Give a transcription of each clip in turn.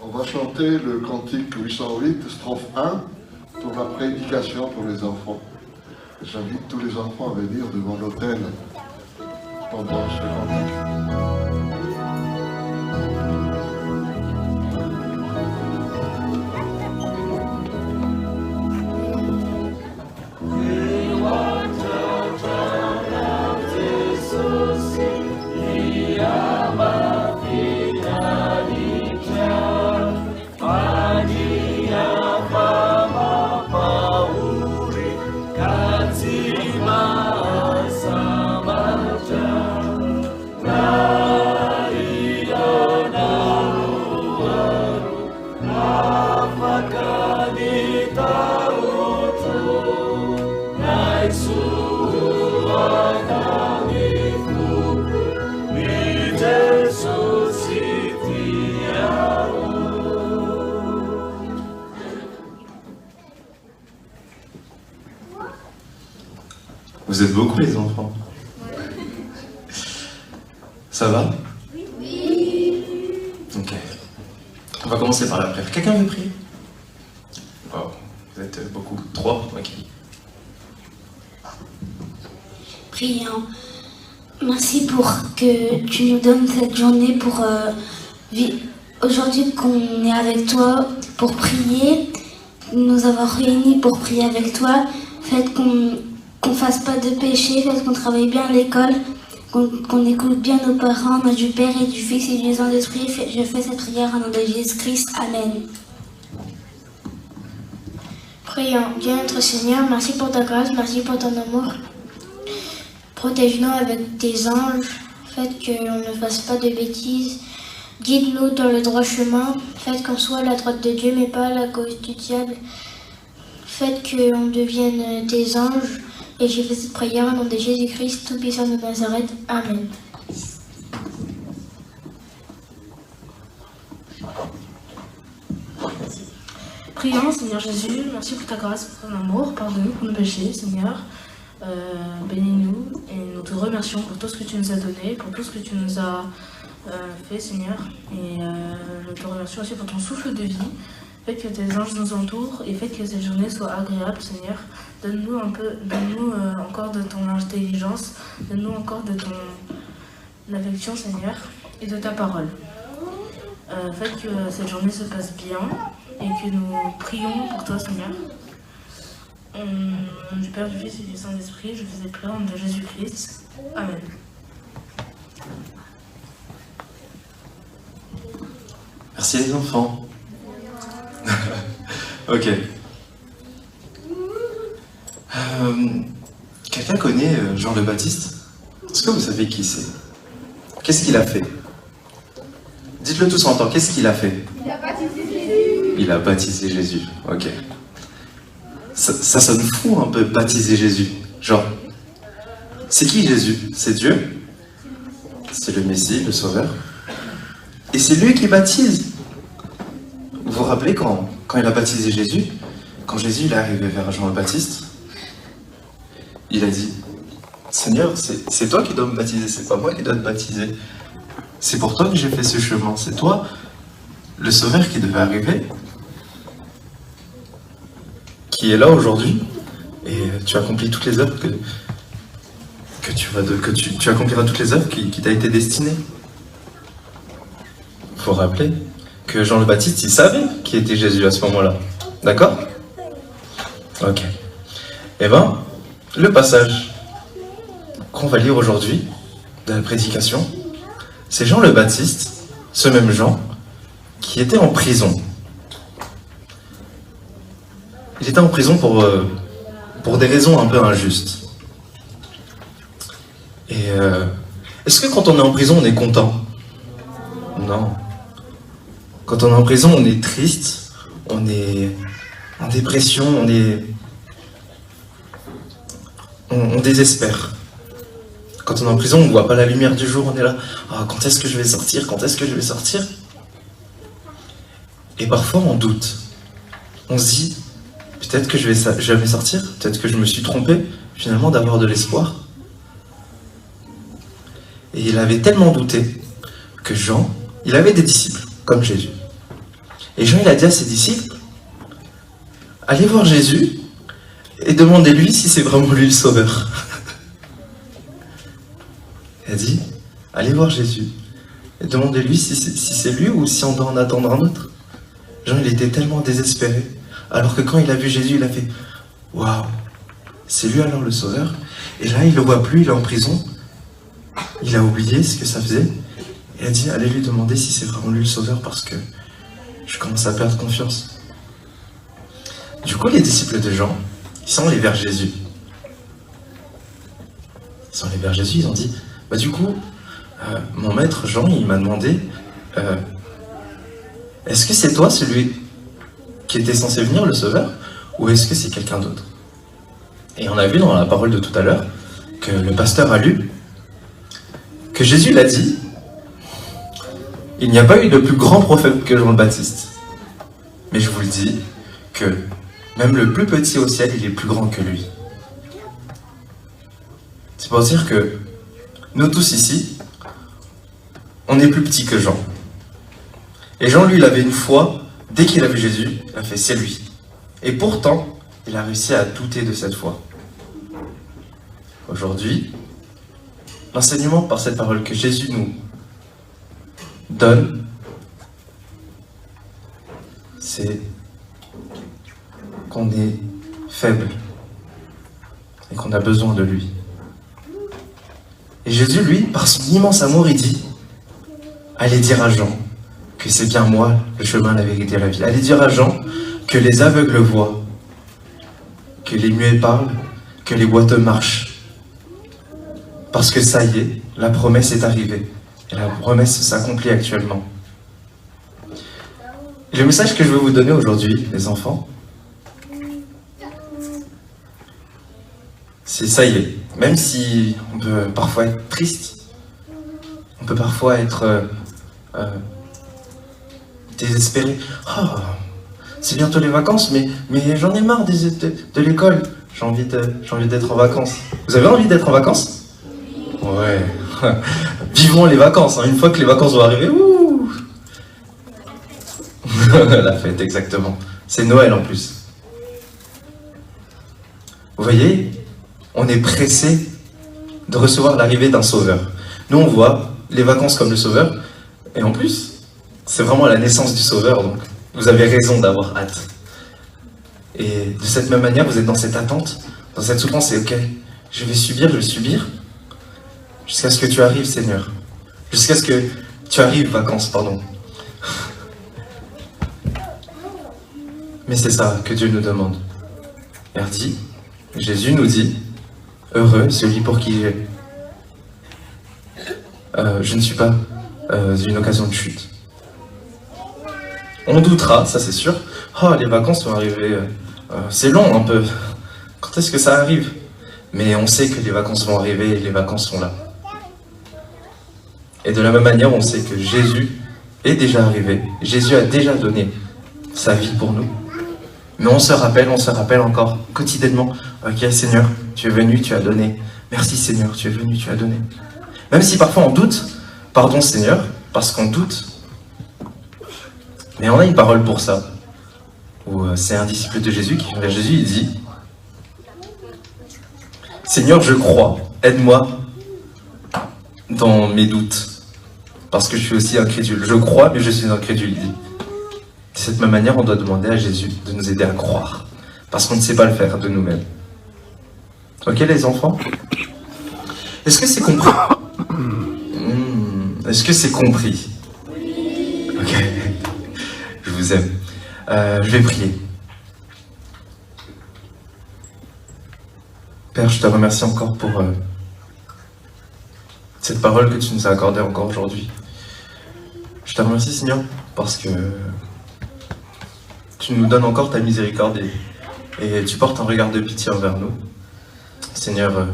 On va chanter le cantique 808, strophe 1, pour la prédication pour les enfants. J'invite tous les enfants à venir devant l'autel pendant ce cantique. Vous êtes beaucoup les enfants. Ça va? Oui. Ok. On va commencer par la prière. Quelqu'un veut prier? Wow. Vous êtes beaucoup. 3? Ok. Prions. Merci pour que tu nous donnes cette journée pour aujourd'hui qu'on est avec toi pour prier, nous avoir réunis pour prier avec toi. Faites qu'on fasse pas de péché, faites qu'on travaille bien à l'école, qu'on écoute bien nos parents, au nom du Père et du Fils et du Saint-Esprit. Je fais cette prière au nom de Jésus-Christ. Amen. Prions. Dieu notre Seigneur, merci pour ta grâce, merci pour ton amour. Protège-nous avec tes anges, faites qu'on ne fasse pas de bêtises. Guide-nous dans le droit chemin, faites qu'on soit à la droite de Dieu mais pas à la gauche du diable. Faites qu'on devienne des anges. Et j'ai fait cette prière au nom de Jésus-Christ, tout puissant de Nazareth. Amen. Prions, Seigneur Jésus, merci pour ta grâce, pour ton amour, pardonne-nous pour nos péchés, Seigneur. Bénis-nous et nous te remercions pour tout ce que tu nous as donné, pour tout ce que tu nous as fait, Seigneur. Et nous te remercions aussi pour ton souffle de vie. Fais que tes anges nous entourent et fais que cette journée soit agréable, Seigneur. Donne-nous encore de ton intelligence, donne-nous encore de ton affection, Seigneur, et de ta parole. Fais que cette journée se passe bien et que nous prions pour toi, Seigneur. Au nom du Père, du Fils et du Saint-Esprit, je fais cette prière au nom de Jésus-Christ. Amen. Merci les enfants. Ok. Quelqu'un connaît Jean le Baptiste? Est-ce que vous savez qui c'est? Qu'est-ce qu'il a fait? Dites-le tous en temps, qu'est-ce qu'il a fait? Il a baptisé Jésus. Il a baptisé Jésus, ok. Ça sonne fou un peu, baptiser Jésus. Genre, c'est qui Jésus? C'est Dieu? C'est le Messie, le Sauveur. Et c'est lui qui baptise. Vous vous rappelez quand il a baptisé Jésus? Quand Jésus il est arrivé vers Jean le Baptiste, il a dit, Seigneur, c'est toi qui dois me baptiser, c'est pas moi qui dois te baptiser. C'est pour toi que j'ai fait ce chemin, c'est toi, le Sauveur qui devait arriver, qui est là aujourd'hui, et tu accomplis toutes les œuvres tu accompliras toutes les œuvres qui t'a été destinées. Il faut rappeler que Jean le Baptiste, il savait qui était Jésus à ce moment-là. D'accord? Ok. Eh bien, le passage qu'on va lire aujourd'hui de la prédication, c'est Jean le Baptiste, ce même Jean, qui était en prison. Il était en prison pour des raisons un peu injustes. Et est-ce que quand on est en prison, on est content? Non. Quand on est en prison, on est triste, on est en dépression, on désespère. Quand on est en prison, on ne voit pas la lumière du jour, on est là, ah, quand est-ce que je vais sortir? Quand est-ce que je vais sortir? Et parfois, on doute. On se dit, peut-être que je vais jamais sortir, peut-être que je me suis trompé, finalement, d'avoir de l'espoir. Et il avait tellement douté que Jean, il avait des disciples, comme Jésus. Et Jean, il a dit à ses disciples, allez voir Jésus et demandez-lui si c'est vraiment lui le sauveur. Il a dit, allez voir Jésus et demandez-lui si c'est lui ou si on doit en attendre un autre. Jean, il était tellement désespéré, alors que quand il a vu Jésus, il a fait, waouh, c'est lui alors le sauveur. Et là, il le voit plus, il est en prison. Il a oublié ce que ça faisait. Et il a dit, allez lui demander si c'est vraiment lui le sauveur, parce que je commence à perdre confiance. Du coup, les disciples de Jean, ils sont allés vers Jésus. Ils sont allés vers Jésus, ils ont dit, bah du coup, mon maître Jean, il m'a demandé, est-ce que c'est toi celui qui était censé venir, le sauveur, ou est-ce que c'est quelqu'un d'autre? Et on a vu dans la parole de tout à l'heure que le pasteur a lu que Jésus l'a dit, il n'y a pas eu de plus grand prophète que Jean le Baptiste. Mais je vous le dis, que même le plus petit au ciel, il est plus grand que lui. C'est pour dire que nous tous ici, on est plus petits que Jean. Et Jean, lui, il avait une foi, dès qu'il a vu Jésus, il a fait, c'est lui. Et pourtant, il a réussi à douter de cette foi. Aujourd'hui, l'enseignement par cette parole que Jésus nous donne, c'est qu'on est faible et qu'on a besoin de lui. Et Jésus, lui, par son immense amour, il dit, allez dire à Jean que c'est bien moi, le chemin, la vérité et la vie. Allez dire à Jean que les aveugles voient, que les muets parlent, que les boiteux marchent. Parce que ça y est, la promesse est arrivée. Et la promesse s'accomplit actuellement. Et le message que je veux vous donner aujourd'hui, les enfants, c'est ça y est. Même si on peut parfois être triste, on peut parfois être désespéré. Oh, c'est bientôt les vacances, mais j'en ai marre de l'école. J'ai envie d'être en vacances. Vous avez envie d'être en vacances? Ouais. Vivement les vacances, hein. Une fois que les vacances vont arriver, ouh. La fête, exactement. C'est Noël en plus. Vous voyez, on est pressé de recevoir l'arrivée d'un sauveur. Nous, on voit les vacances comme le sauveur, et en plus, c'est vraiment la naissance du sauveur, donc vous avez raison d'avoir hâte. Et de cette même manière, vous êtes dans cette attente, dans cette souffrance, et ok, je vais subir, jusqu'à ce que tu arrives, Seigneur. Jusqu'à ce que tu arrives, vacances, pardon. Mais c'est ça que Dieu nous demande. Jésus nous dit, heureux celui pour qui je ne suis pas une occasion de chute. On doutera, ça c'est sûr. Oh, les vacances vont arriver, c'est long un peu. Quand est-ce que ça arrive? Mais on sait que les vacances vont arriver et les vacances sont là. Et de la même manière, on sait que Jésus est déjà arrivé. Jésus a déjà donné sa vie pour nous. Mais on se rappelle encore quotidiennement, ok Seigneur, tu es venu, tu as donné. Merci Seigneur, tu es venu, tu as donné. Même si parfois on doute, pardon Seigneur, parce qu'on doute. Mais on a une parole pour ça. Où c'est un disciple de Jésus qui vient vers Jésus, il dit, Seigneur, je crois, aide-moi dans mes doutes. Parce que je suis aussi incrédule. Je crois, mais je suis incrédule, il dit. De cette même manière, on doit demander à Jésus de nous aider à croire. Parce qu'on ne sait pas le faire de nous-mêmes. Ok les enfants? Est-ce que c'est compris? Est-ce que c'est compris? Ok. Je vous aime. Je vais prier. Père, je te remercie encore pour cette parole que tu nous as accordée encore aujourd'hui. Je te remercie, Seigneur, parce que tu nous donnes encore ta miséricorde et tu portes un regard de pitié envers nous. Seigneur,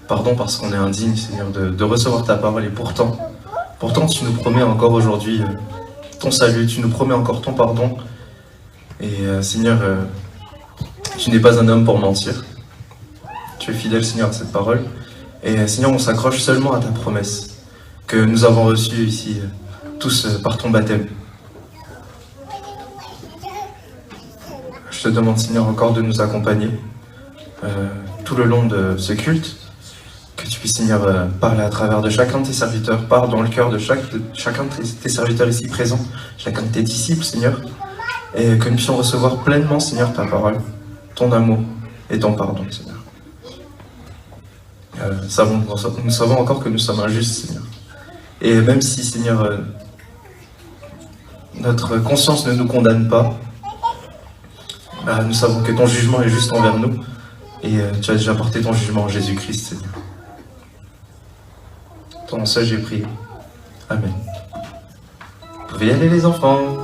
pardon parce qu'on est indigne, Seigneur, de recevoir ta parole, et pourtant tu nous promets encore aujourd'hui ton salut, tu nous promets encore ton pardon. Et Seigneur, tu n'es pas un homme pour mentir. Tu es fidèle, Seigneur, à cette parole. Et Seigneur, on s'accroche seulement à ta promesse que nous avons reçue ici, tous par ton baptême. je te demande, Seigneur, encore de nous accompagner tout le long de ce culte, que tu puisses, Seigneur, parler à travers de chacun de tes serviteurs, parle dans le cœur de chacun de tes serviteurs ici présents, chacun de tes disciples, Seigneur, et que nous puissions recevoir pleinement, Seigneur, ta parole, ton amour et ton pardon, Seigneur. Nous savons encore que nous sommes injustes, Seigneur. Et même si, Seigneur, notre conscience ne nous condamne pas, nous savons que ton jugement est juste envers nous, et tu as déjà porté ton jugement en Jésus-Christ, Seigneur. Ton nom seul j'ai prié. Amen. Vous pouvez y aller, les enfants.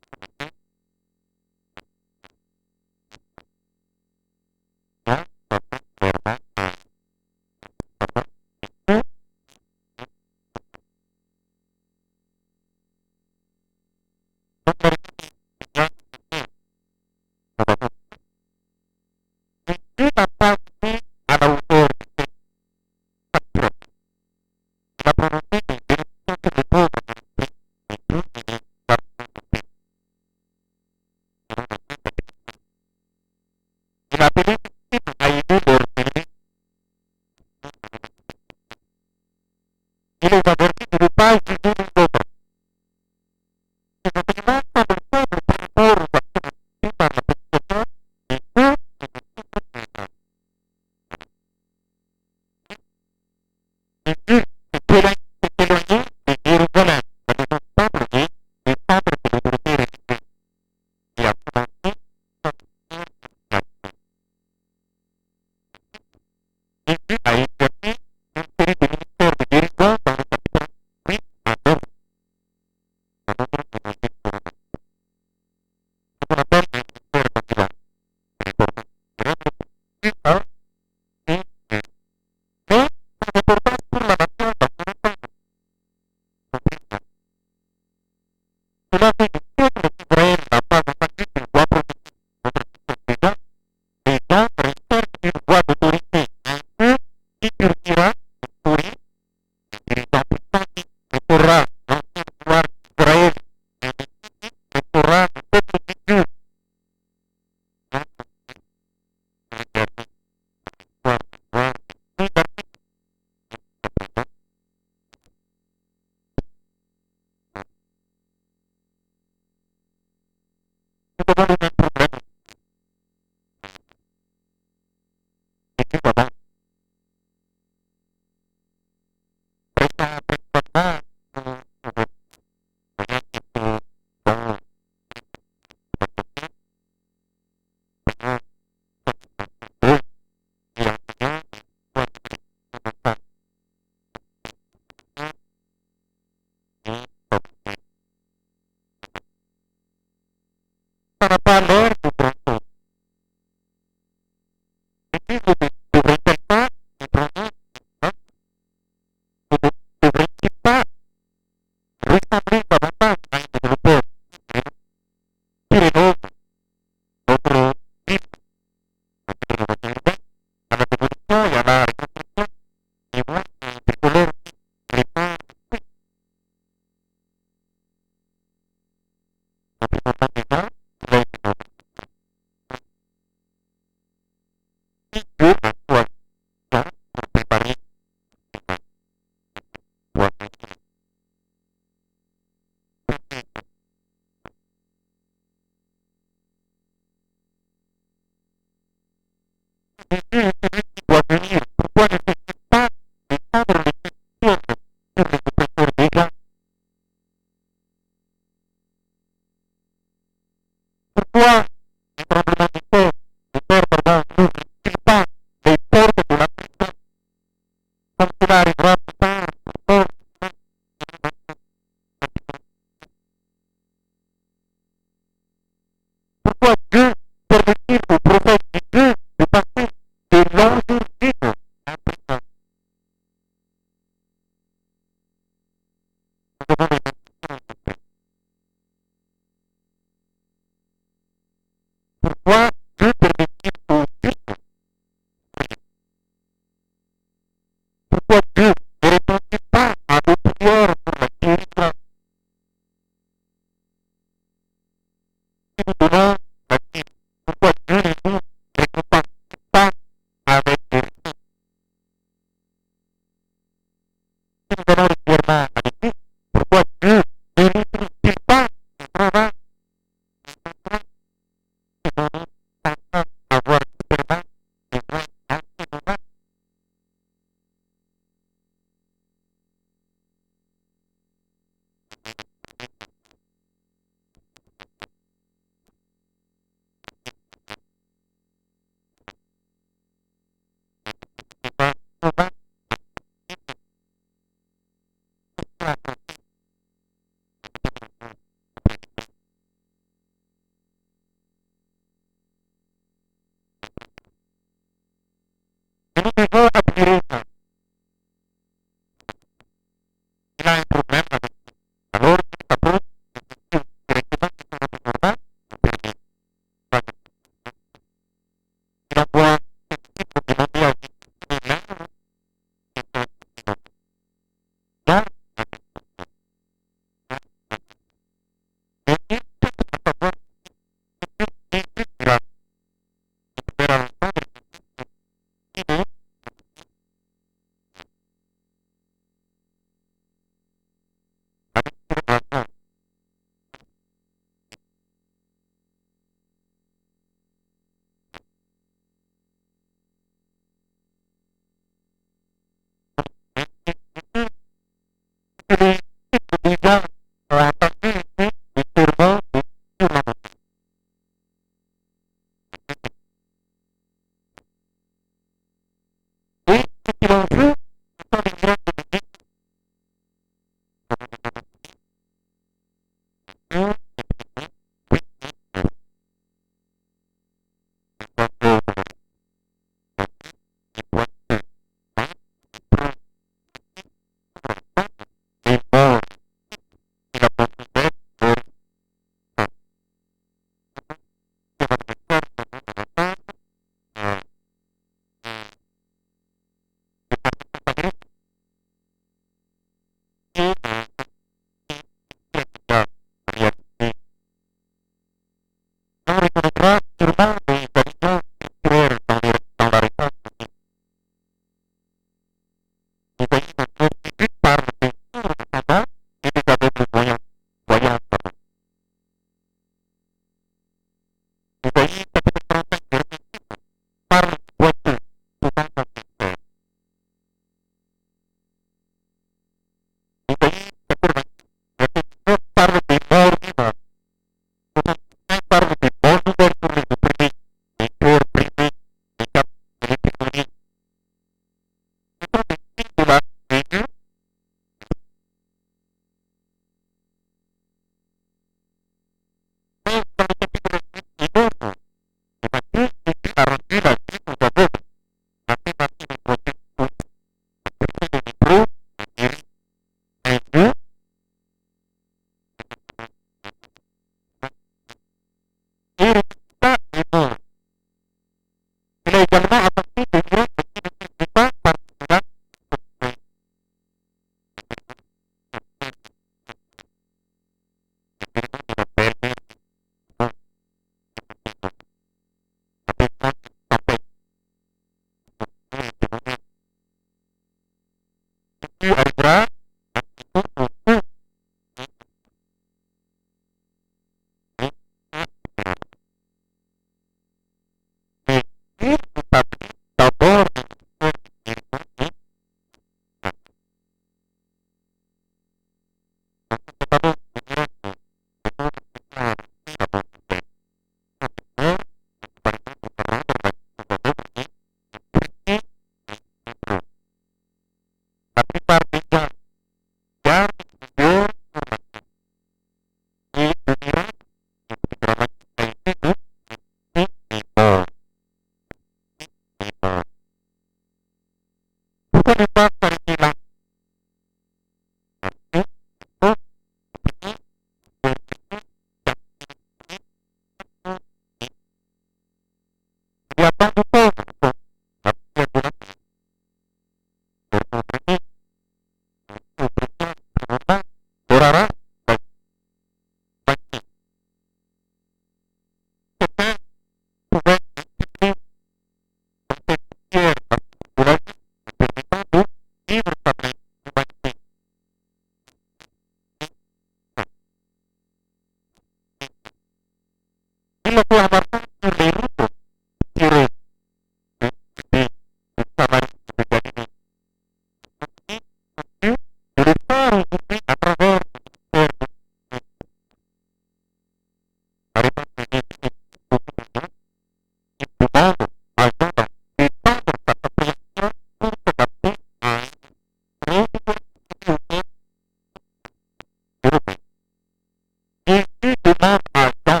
Jésus demande à Jean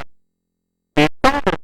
d'étendre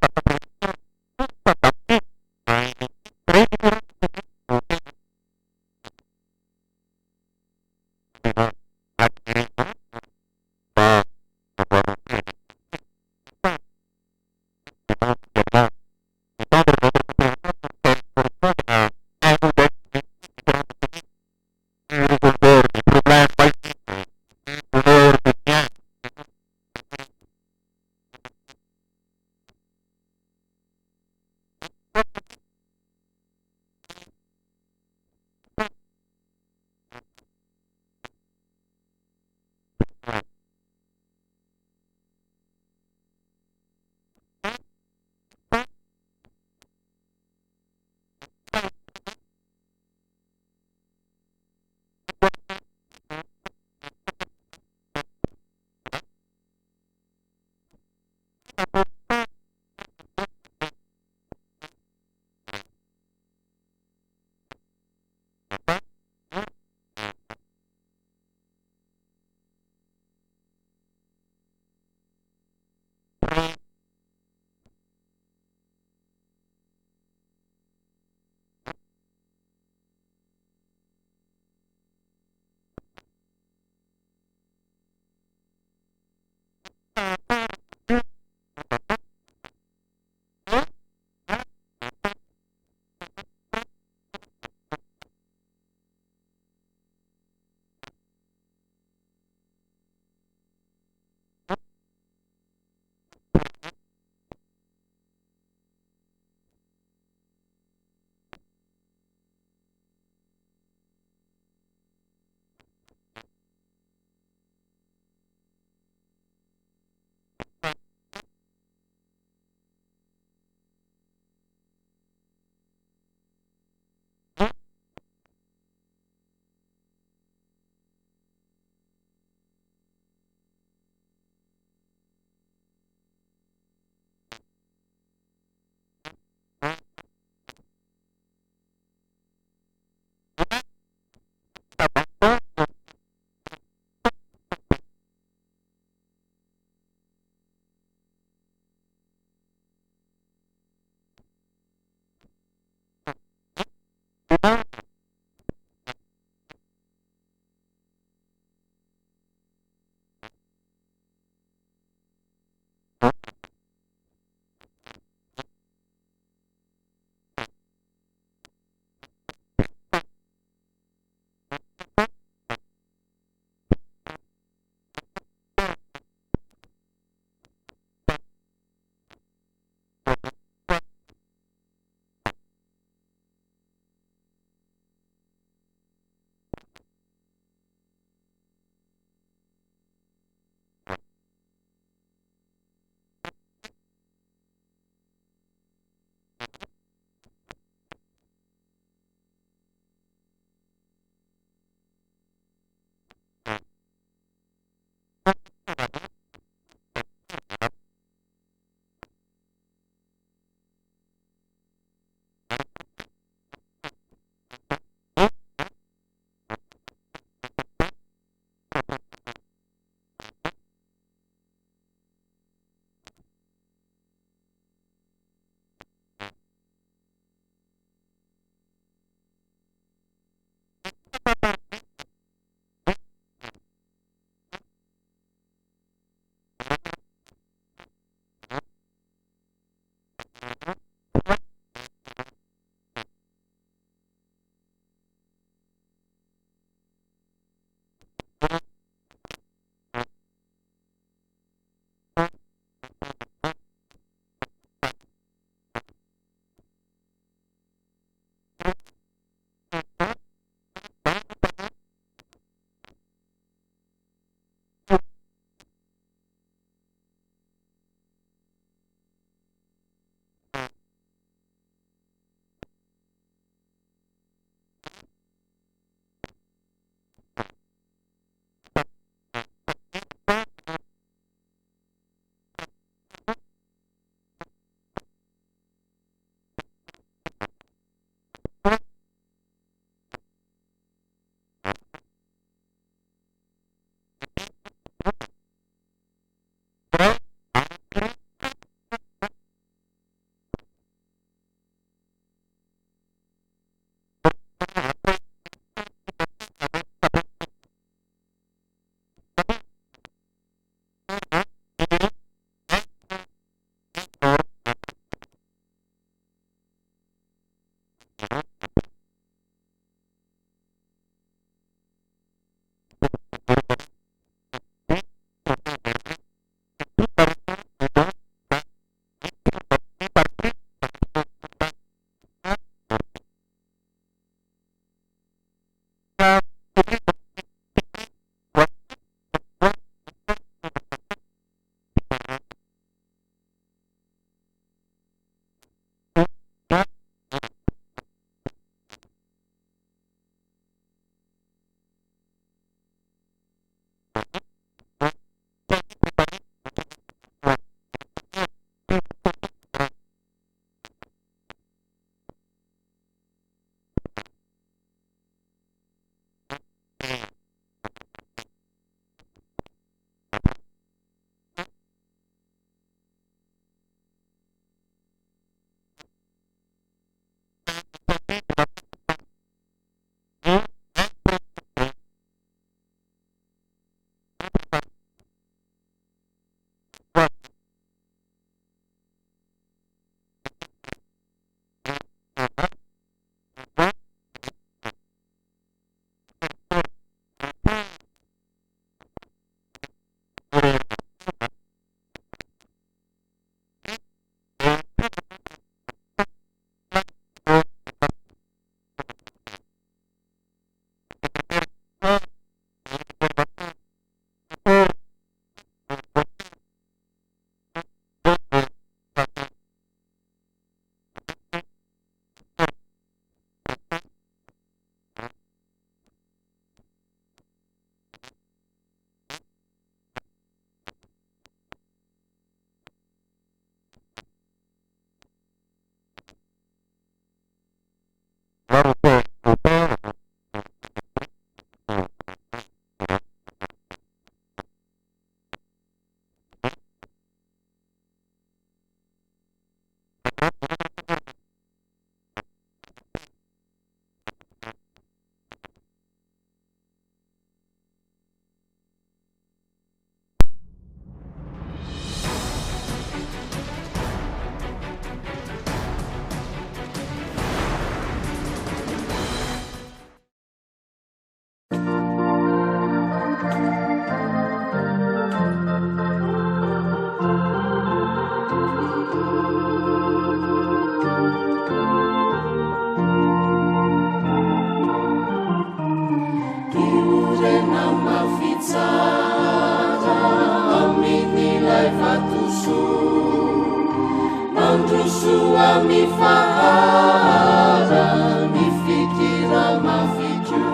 mandroso amin'ny fahara ny fikira mafito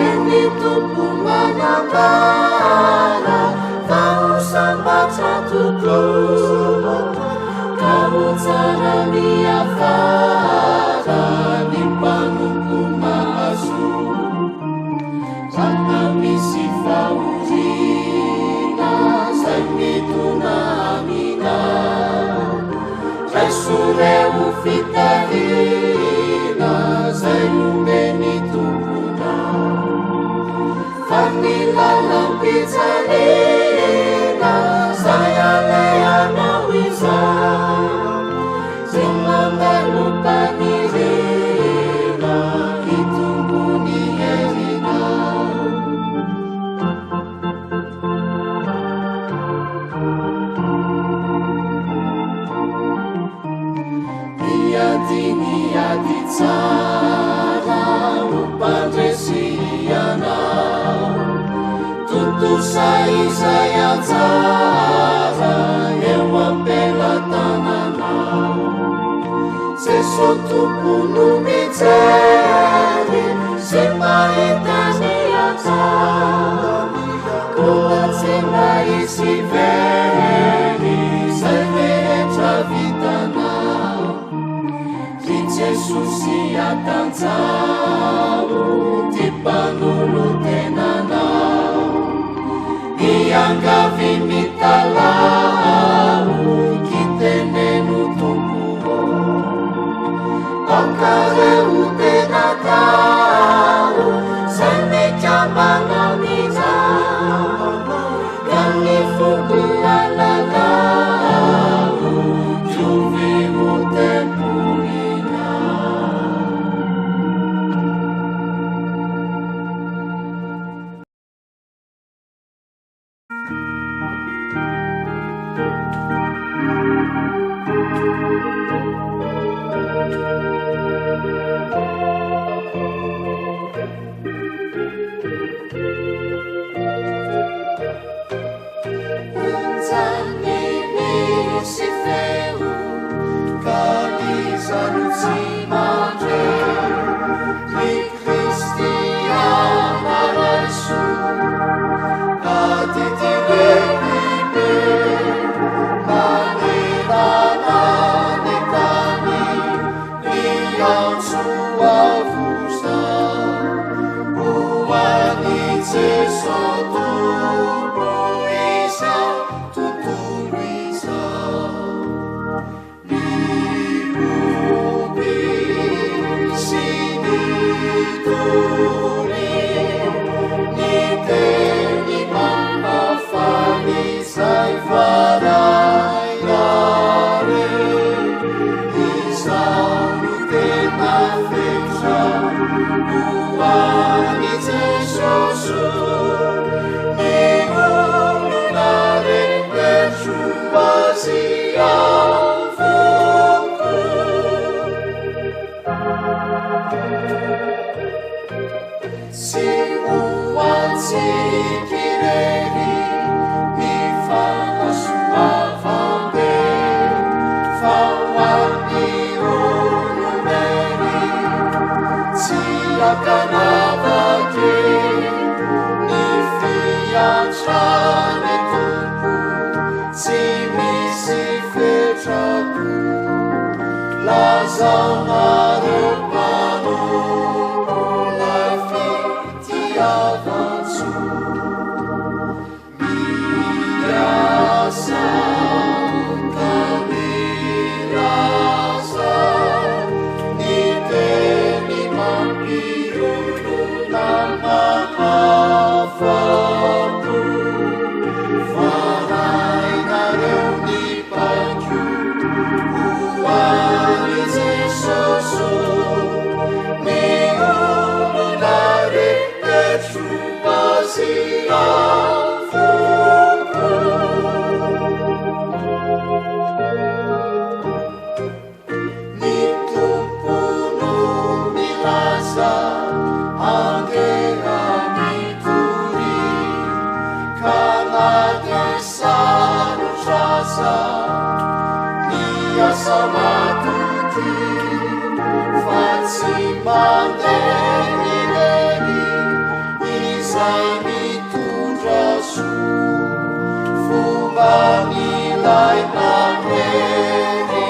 eny tompo manambara fa ho sambatra tokoa ka ho tsara miafara ny mpanompo mahazo raha misy fahoriana zay mitona amina Resureu fitarina, zay lumeni tumbuna Famila lampizzarina, zay alea nauiza Zimanda lupanirina, itumbuni erina Niadi tsara upandresiana Tutu saizay atsara eo ampelatananao Jesu tompono mijery sy mahitany atsara koa tsy mahisy very zay rehetra vitanao Jesus atanzao ti panolotenanao iangavi mitalao kitenenu tompuo aukareu tenatao sai mecambanamizao kami fukualalau juviu tempulina Sana bisa dia sama tutti facci mandeni deni isai mitu jasu fumani lai mandeni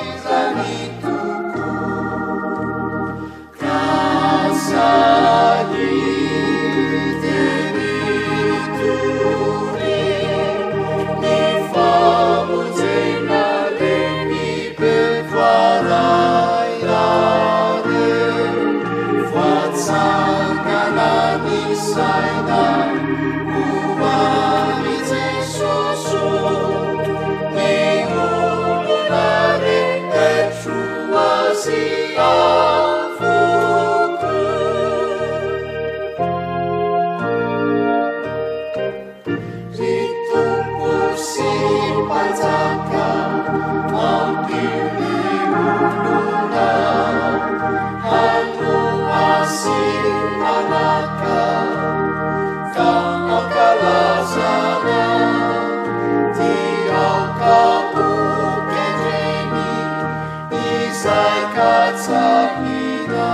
isai mitu kasani Saina, umani soso, ni ulunare etruasi afuku. Ritumpu simpataka, ampiri uluna, hanu asin anaka. Kalazana, Dio kapu kedreni, Isai katsahina,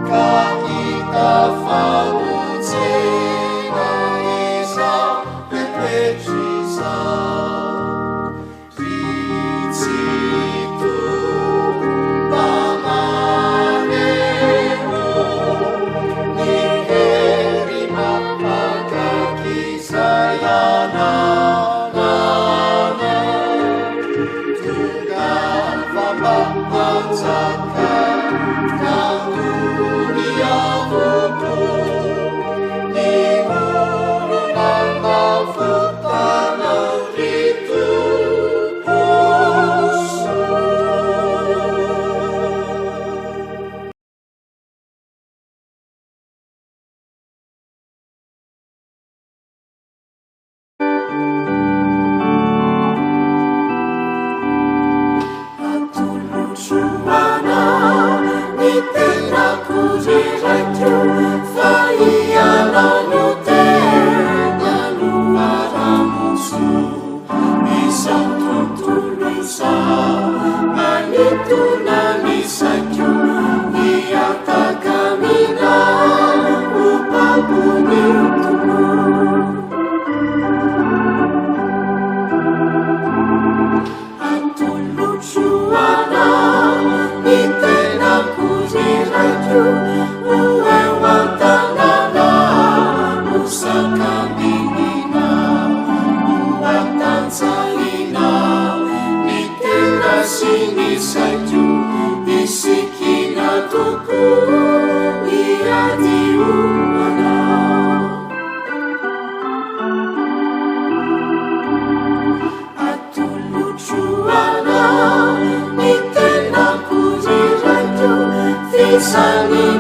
Kakita famutsena, Isa pepetrisa, Ritsitu pamanero, Sayana, Tunggal Baba Anzaka, Kandunia Buku, Nimurungan Mafutana Ritu Pusu. Sunny